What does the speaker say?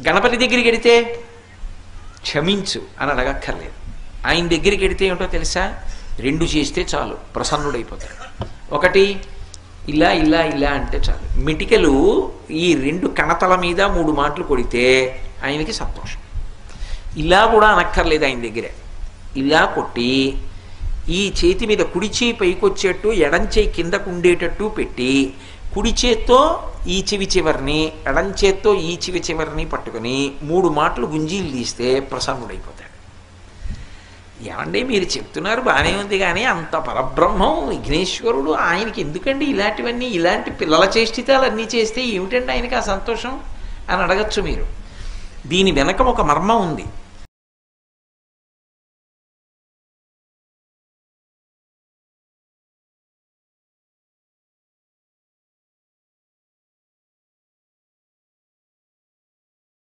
గణపతి దగ్గరికి వెడితే క్షమించు అని అడగక్కర్లేదు. ఆయన దగ్గరికి వెడితే ఏమిటో తెలుసా? 2 చేస్తే చాలు, ప్రసన్నుడైపోతాడు. ఒకటి ఇలా ఇలా ఇలా అంటే చాలు. మిటికలు ఈ 2 కణతల మీద 3 మాటలు కొడితే ఆయనకి సంతోషం. ఇలా కూడా అనక్కర్లేదు ఆయన దగ్గరే. ఇలా కొట్టి ఈ చేతి మీద కుడి చేయి పైకొచ్చేట్టు ఎడం చేయి కిందకు ఉండేటట్టు పెట్టి కుడి చేత్తో ఈ చెవి చివరిని ఎడం చేత్తో ఈ చెవి చివరిని పట్టుకొని 3 మాటలు గుంజీలు తీస్తే ప్రసన్నుడైపోతాడు. ఏమండి మీరు చెప్తున్నారు బాగానే ఉంది, కానీ అంత పరబ్రహ్మం విఘ్నేశ్వరుడు ఆయనకి ఎందుకండి ఇలాంటివన్నీ, ఇలాంటి పిల్లల చేష్టితాలు అన్నీ చేస్తే ఏమిటండి ఆయనకి ఆ సంతోషం అని అడగచ్చు మీరు. దీని వెనక ఒక మర్మం ఉంది.